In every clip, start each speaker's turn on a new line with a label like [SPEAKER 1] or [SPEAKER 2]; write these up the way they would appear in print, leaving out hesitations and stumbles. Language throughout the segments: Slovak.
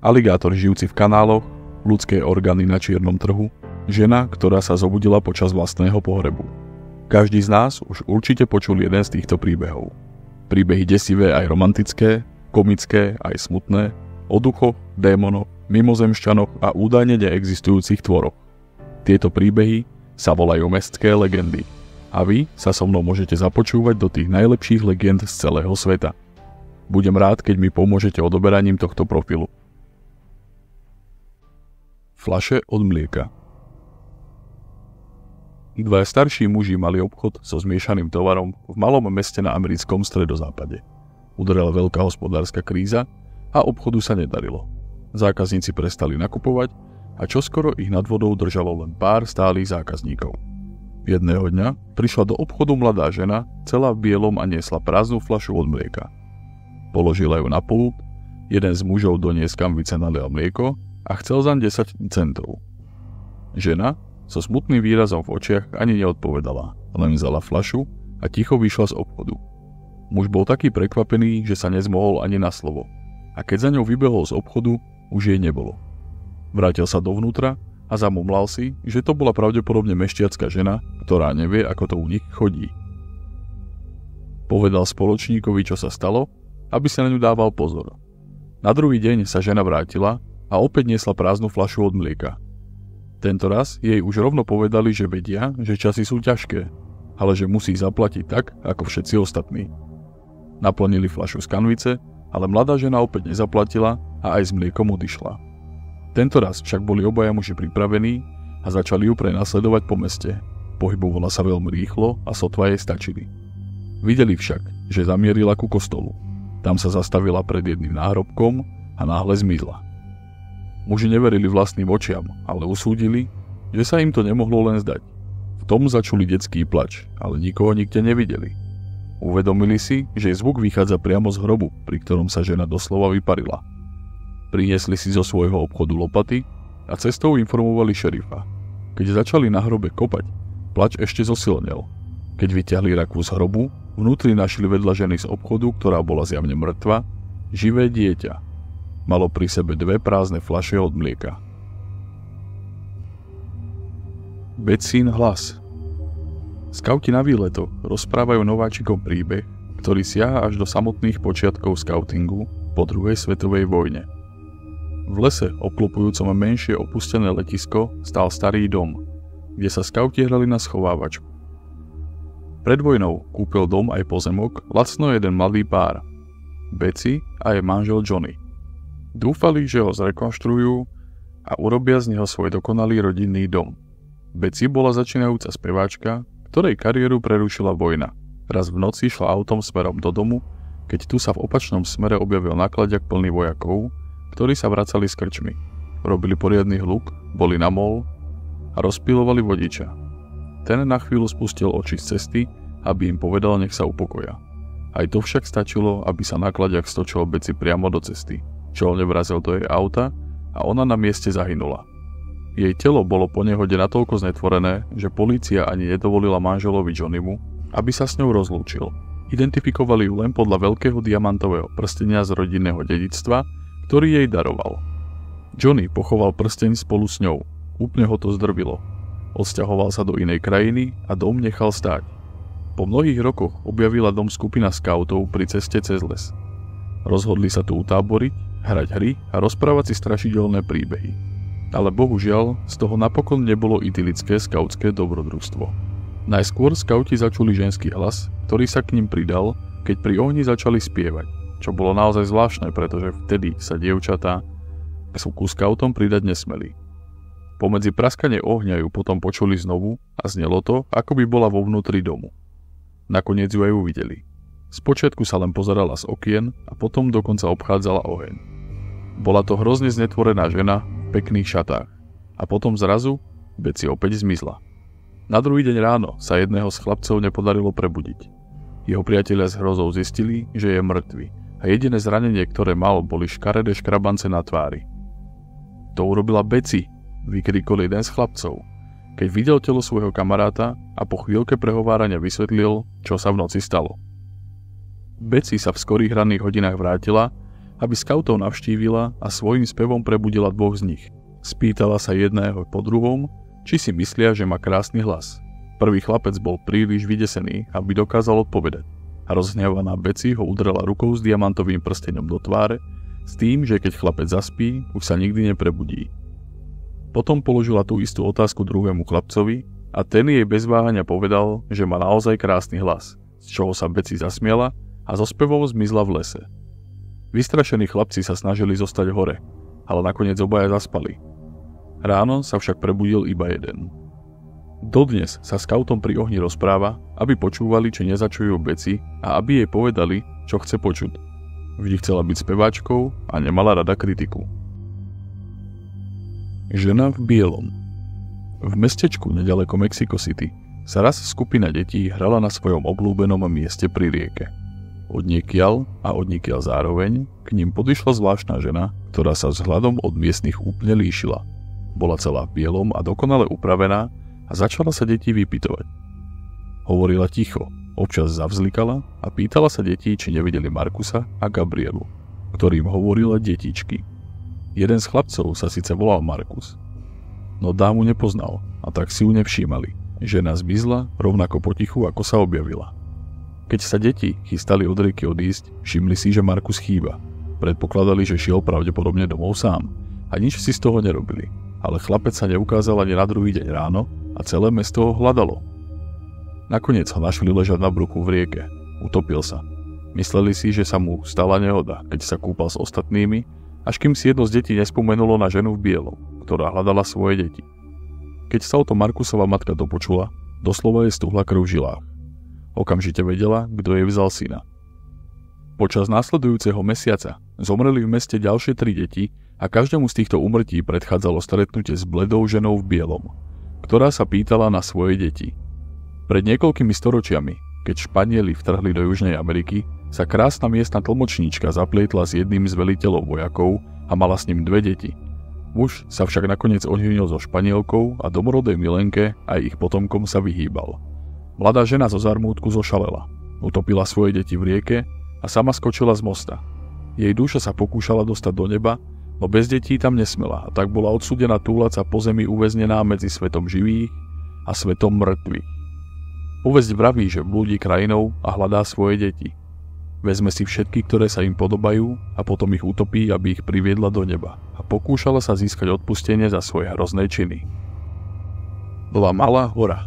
[SPEAKER 1] aligátor žijúci v kanáloch, ľudské orgány na čiernom trhu, žena, ktorá sa zobudila počas vlastného pohrebu. Každý z nás už určite počul jeden z týchto príbehov. Príbehy desivé aj romantické, komické aj smutné, o duchoch, démonoch, mimozemšťanoch a údajne neexistujúcich tvoroch. Tieto príbehy sa volajú mestské legendy a vy sa so mnou môžete započúvať do tých najlepších legend z celého sveta. Budem rád, keď mi pomôžete odoberaním tohto profilu. Fľaše od mlieka. Dvaja starší muži mali obchod so zmiešaným tovarom v malom meste na americkom stredozápade. Udarila veľká hospodárska kríza a obchodu sa nedarilo. Zákazníci prestali nakupovať a čoskoro ich nad vodou držalo len pár stálych zákazníkov. Jedného dňa prišla do obchodu mladá žena, celá v bielom a niesla prázdnu fľašu od mlieka. Položila ju na pult, jeden z mužov donies kanvice nalial mlieko a chcel zaň 10 centov. Žena so smutným výrazom v očiach ani neodpovedala, len vzala fľašu a ticho vyšla z obchodu. Muž bol taký prekvapený, že sa nezmohol ani na slovo a keď za ňou vybehol z obchodu, už jej nebolo. Vrátil sa dovnútra a zamumlal si, že to bola pravdepodobne mešťacka žena, ktorá nevie, ako to u nich chodí. Povedal spoločníkovi, čo sa stalo, aby sa na ňu dával pozor. Na druhý deň sa žena vrátila a opäť niesla prázdnu fľašu od mlieka. Tento raz jej už rovno povedali, že vedia, že časy sú ťažké, ale že musí zaplatiť tak, ako všetci ostatní. Naplnili fľašu z kanvice, ale mladá žena opäť nezaplatila a aj s mliekom odišla. Tento raz však boli obaja muži pripravení a začali ju prenasledovať po meste. Pohybovala sa veľmi rýchlo a sotva jej stačili. Videli však, že zamierila ku kostolu. Tam sa zastavila pred jedným náhrobkom a náhle zmizla. Muži neverili vlastným očiam, ale usúdili, že sa im to nemohlo len zdať. V tom začuli detský plač, ale nikoho nikde nevideli. Uvedomili si, že zvuk vychádza priamo z hrobu, pri ktorom sa žena doslova vyparila. Priniesli si zo svojho obchodu lopaty a cestou informovali šerifa. Keď začali na hrobe kopať, plač ešte zosilnel. Keď vyťahli rakvu z hrobu, vnútri našli vedľa ženy z obchodu, ktorá bola zjavne mŕtva, živé dieťa. Malo pri sebe 2 prázdne fľaše od mlieka. Becín hlas. Skauti na výletoch rozprávajú nováčikom príbeh, ktorý siaha až do samotných počiatkov skautingu po druhej svetovej vojne. V lese obklopujúcom menšie opustené letisko stál starý dom, kde sa skauti hrali na schovávačku. Pred vojnou kúpil dom aj pozemok lacno jeden mladý pár, Betsy a jej manžel Johnny. Dúfali, že ho zrekonštruujú a urobia z neho svoj dokonalý rodinný dom. Betsy bola začínajúca speváčka, ktorej kariéru prerušila vojna. Raz v noci šla autom smerom do domu, keď tu sa v opačnom smere objavil nákladiak plný vojakov, ktorí sa vracali z krčmy. Robili poriadny hluk, boli na mol a rozpylovali vodiča. Ten na chvíľu spustil oči z cesty, aby im povedal, nech sa upokoja. Aj to však stačilo, aby sa nákladiak stočil Betsy priamo do cesty. Čolne vrazil do jej auta a ona na mieste zahynula. Jej telo bolo po nehode natoľko znetvorené, že polícia ani nedovolila manželovi Johnnymu, aby sa s ňou rozlúčil. Identifikovali ju len podľa veľkého diamantového prstenia z rodinného dedičstva, ktorý jej daroval. Johnny pochoval prsteň spolu s ňou. Úplne ho to zdrbilo. Odsťahoval sa do inej krajiny a dom nechal stáť. Po mnohých rokoch objavila dom skupina skautov pri ceste cez les. Rozhodli sa tu utáboriť, hrať hry a rozprávať si strašidelné príbehy. Ale bohužiaľ, z toho napokon nebolo idylické skautské dobrodružstvo. Najskôr skauti začuli ženský hlas, ktorý sa k ním pridal, keď pri ohni začali spievať, čo bolo naozaj zvláštne, pretože vtedy sa dievčatá ku skautom pridať nesmeli. Pomedzi praskanie ohňa ju potom počuli znovu a znelo to, ako by bola vo vnútri domu. Nakoniec ju aj uvideli. Spočiatku sa len pozerala z okien a potom dokonca obchádzala oheň. Bola to hrozne znetvorená žena v pekných šatách. A potom zrazu Betsy opäť zmizla. Na druhý deň ráno sa jedného z chlapcov nepodarilo prebudiť. Jeho priatelia s hrozou zistili, že je mŕtvy a jediné zranenie, ktoré mal, boli škaredé škrabance na tvári. To urobila Betsy, vykrikol jeden z chlapcov, keď videl telo svojho kamaráta a po chvíľke prehovárania vysvetlil, čo sa v noci stalo. Betsy sa v skorých ranných hodinách vrátila aby skautov navštívila a svojím spevom prebudila dvoch z nich. Spýtala sa jedného po druhom, či si myslia, že má krásny hlas. Prvý chlapec bol príliš vydesený, aby dokázal odpovedať. A rozhnevaná Betsy ho udrela rukou s diamantovým prsteňom do tváre, s tým, že keď chlapec zaspí, už sa nikdy neprebudí. Potom položila tú istú otázku druhému chlapcovi a ten jej bez váhania povedal, že má naozaj krásny hlas, z čoho sa Betsy zasmiela a so spevom zmizla v lese. Vystrašení chlapci sa snažili zostať hore, ale nakoniec obaja zaspali. Ráno sa však prebudil iba jeden. Dodnes sa skautom pri ohni rozpráva, aby počúvali, či nezačujú Betsy a aby jej povedali, čo chce počuť. Vždy chcela byť speváčkou a nemala rada kritiku. Žena v bielom. V mestečku nedaleko Mexico City sa raz skupina detí hrala na svojom obľúbenom mieste pri rieke. Odniekiaľ a odniekiaľ zároveň k ním podišla zvláštna žena, ktorá sa vzhľadom od miestnych úplne líšila. Bola celá v bielom a dokonale upravená a začala sa detí vypytovať. Hovorila ticho, občas zavzlikala a pýtala sa detí, či nevideli Markusa a Gabrielu, ktorým hovorila detičky. Jeden z chlapcov sa síce volal Markus, no dámu nepoznal a tak si ju nevšímali. Žena zmizla rovnako potichu, ako sa objavila. Keď sa deti chystali od rieky odísť, všimli si, že Markus chýba. Predpokladali, že šiel pravdepodobne domov sám a nič si z toho nerobili. Ale chlapec sa neukázal ani na druhý deň ráno a celé mesto ho hľadalo. Nakoniec ho našli ležať na bruchu v rieke. Utopil sa. Mysleli si, že sa mu stala nehoda, keď sa kúpal s ostatnými, až kým si jedno z detí nespomenulo na ženu v bielom, ktorá hľadala svoje deti. Keď sa o to Markusova matka dopočula, doslova jej stuhla krv v žilách. Okamžite vedela, kto jej vzal syna. Počas následujúceho mesiaca zomreli v meste ďalšie 3 deti a každému z týchto úmrtí predchádzalo stretnutie s bledou ženou v bielom, ktorá sa pýtala na svoje deti. Pred niekoľkými storočiami, keď Španieli vtrhli do Južnej Ameriky, sa krásna miestna tlmočníčka zaplietla s jedným z veliteľov vojakov a mala s ním 2 deti. Muž sa však nakoniec oženil so Španielkou a domorodej milenke aj ich potomkom sa vyhýbal. Mladá žena zo zarmútku zošalela, utopila svoje deti v rieke a sama skočila z mosta. Jej duša sa pokúšala dostať do neba, no bez detí tam nesmela a tak bola odsúdená túlať sa po zemi uväznená medzi svetom živých a svetom mŕtvych. Povesť vraví, že blúdi krajinou a hľadá svoje deti. Vezme si všetky, ktoré sa im podobajú a potom ich utopí, aby ich priviedla do neba a pokúšala sa získať odpustenie za svoje hrozné činy. Bola malá hora.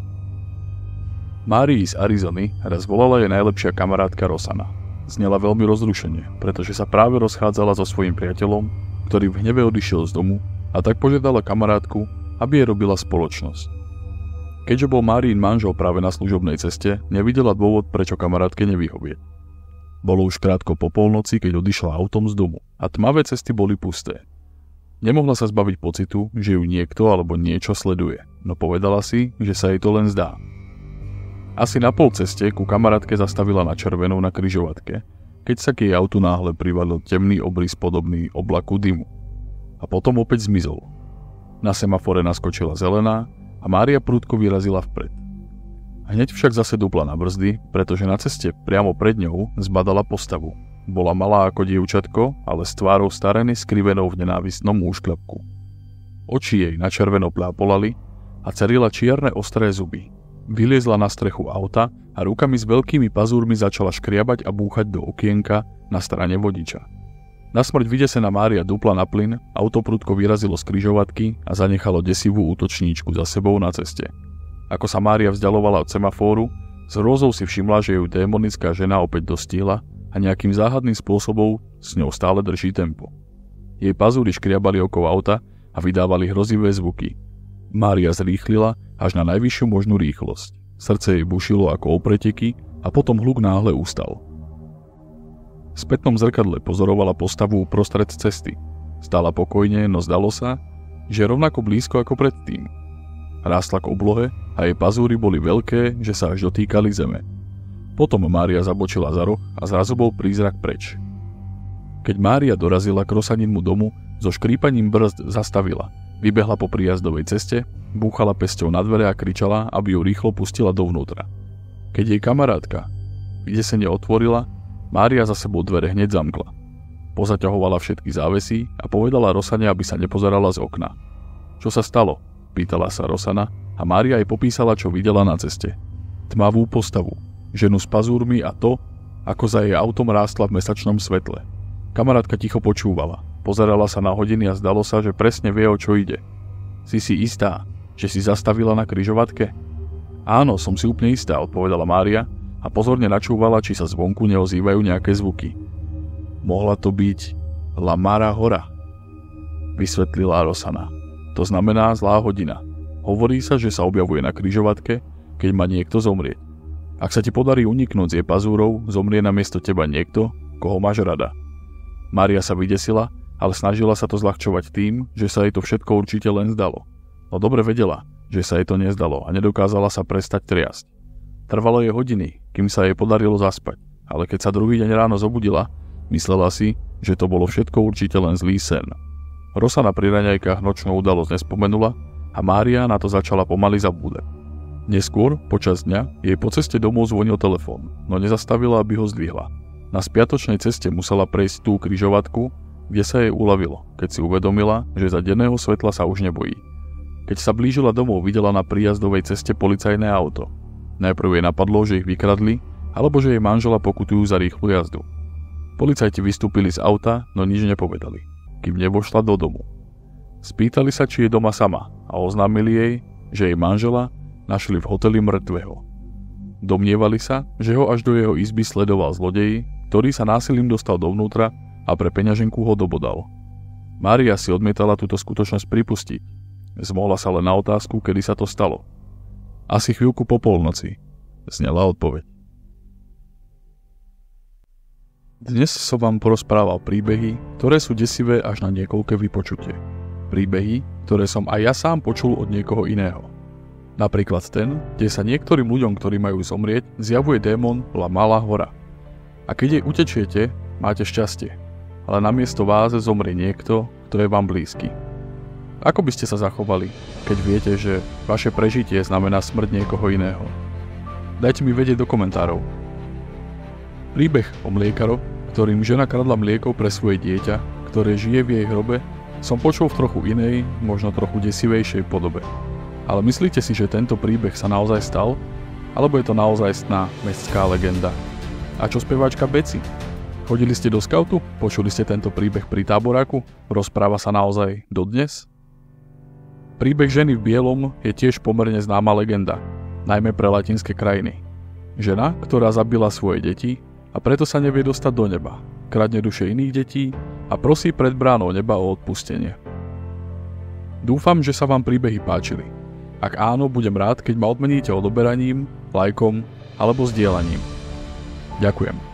[SPEAKER 1] Márii z Arizony raz volala jej najlepšia kamarátka Rosana. Znela veľmi rozrušene, pretože sa práve rozchádzala so svojím priateľom, ktorý v hneve odišiel z domu a tak požiadala kamarátku, aby jej robila spoločnosť. Keďže bol Máriin manžel práve na služobnej ceste, nevidela dôvod, prečo kamarátke nevyhovieť. Bolo už krátko po polnoci, keď odišla autom z domu a tmavé cesty boli pusté. Nemohla sa zbaviť pocitu, že ju niekto alebo niečo sleduje, no povedala si, že sa jej to len zdá. Asi na pol ceste ku kamarátke zastavila na červenou na križovatke, keď sa k jej autu náhle privalil temný obrys podobný oblaku dymu. A potom opäť zmizol. Na semafore naskočila zelená a Mária prudko vyrazila vpred. Hneď však zase dupla na brzdy, pretože na ceste priamo pred ňou zbadala postavu. Bola malá ako dievčatko, ale s tvárou starený skrivenou v nenávistnom úšklepku. Oči jej na červeno plápolali a cerila čierne ostré zuby. Vyliezla na strechu auta a rukami s veľkými pazúrmi začala škriabať a búchať do okienka na strane vodiča. Nasmrť vydesená Mária dupla na plyn, auto prudko vyrazilo z križovatky a zanechalo desivú útočníčku za sebou na ceste. Ako sa Mária vzdialovala od semafóru, s hrôzou si všimla, že ju démonická žena opäť dostihla a nejakým záhadným spôsobom s ňou stále drží tempo. Jej pazúry škriabali okolo auta a vydávali hrozivé zvuky. Mária zrýchlila až na najvyššiu možnú rýchlosť. Srdce jej bušilo ako o preteky a potom hluk náhle ustal. V spätnom zrkadle pozorovala postavu uprostred cesty. Stála pokojne, no zdalo sa, že rovnako blízko ako predtým. Rástla k oblohe a jej pazúry boli veľké, že sa až dotýkali zeme. Potom Mária zabočila za roh a zrazu bol prízrak preč. Keď Mária dorazila k Rosaninmu domu, so škrípaním brzd zastavila. Vybehla po príjazdovej ceste, búchala pesťou na dvere a kričala, aby ju rýchlo pustila dovnútra. Keď jej kamarátka vydesene otvorila, Mária za sebou dvere hneď zamkla. Pozaťahovala všetky závesy a povedala Rosane, aby sa nepozerala z okna. Čo sa stalo? Pýtala sa Rosana a Mária jej popísala, čo videla na ceste. Tmavú postavu, ženu s pazúrmi a to, ako za jej autom rástla v mesačnom svetle. Kamarátka ticho počúvala. Pozerala sa na hodiny a zdalo sa, že presne vie, o čo ide. Si istá, že si zastavila na križovatke? Áno, som si úplne istá, odpovedala Mária a pozorne načúvala, či sa zvonku neozývajú nejaké zvuky. Mohla to byť La Mara hora, vysvetlila Rosana. To znamená zlá hodina. Hovorí sa, že sa objavuje na križovatke, keď má niekto zomrieť. Ak sa ti podarí uniknúť z jej pazúrov, zomrie namiesto teba niekto, koho máš rada. Mária sa vydesila, ale snažila sa to zľahčovať tým, že sa jej to všetko určite len zdalo. No dobre vedela, že sa jej to nezdalo a nedokázala sa prestať triasť. Trvalo jej hodiny, kým sa jej podarilo zaspať, ale keď sa druhý deň ráno zobudila, myslela si, že to bolo všetko určite len zlý sen. Rosana pri raňajkách nočnú udalosť nespomenula a Mária na to začala pomaly zabúdať. Neskôr, počas dňa, jej po ceste domov zvonil telefón, no nezastavila, aby ho zdvihla. Na spiatočnej ceste musela prejsť tú križovatku, kde sa jej uľavilo, keď si uvedomila, že za denného svetla sa už nebojí. Keď sa blížila domov, videla na príjazdovej ceste policajné auto. Najprv jej napadlo, že ich vykradli, alebo že jej manžela pokutujú za rýchlu jazdu. Policajti vystúpili z auta, no nič nepovedali, kým nevošla do domu. Spýtali sa, či je doma sama a oznámili jej, že jej manžela našli v hoteli mŕtvého. Domnievali sa, že ho až do jeho izby sledoval zlodej, ktorý sa násilím dostal dovnútra a pre peňaženku ho dobodal. Mária si odmietala túto skutočnosť pripustiť. Zmohla sa len na otázku, kedy sa to stalo. Asi chvíľku po polnoci, znela odpoveď. Dnes som vám porozprával príbehy, ktoré sú desivé až na niekoľké vypočutie. Príbehy, ktoré som aj ja sám počul od niekoho iného. Napríklad ten, kde sa niektorým ľuďom, ktorí majú zomrieť, zjavuje démon La Mala hora. A keď jej utečiete, máte šťastie, ale namiesto vás zomrie niekto, kto je vám blízky. Ako by ste sa zachovali, keď viete, že vaše prežitie znamená smrť niekoho iného? Dajte mi vedieť do komentárov. Príbeh o mliekaroch, ktorým žena kradla mlieko pre svoje dieťa, ktoré žije v jej hrobe, som počul v trochu inej, možno trochu desivejšej podobe. Ale myslíte si, že tento príbeh sa naozaj stal? Alebo je to naozajstná mestská legenda? A čo speváčka Betsy? Chodili ste do skautu? Počuli ste tento príbeh pri táboráku? Rozpráva sa naozaj dodnes? Príbeh ženy v bielom je tiež pomerne známa legenda, najmä pre latinské krajiny. Žena, ktorá zabila svoje deti a preto sa nevie dostať do neba, kradne duše iných detí a prosí pred bránou neba o odpustenie. Dúfam, že sa vám príbehy páčili. Ak áno, budem rád, keď ma odmeníte odoberaním, lajkom alebo zdieľaním. Ďakujem.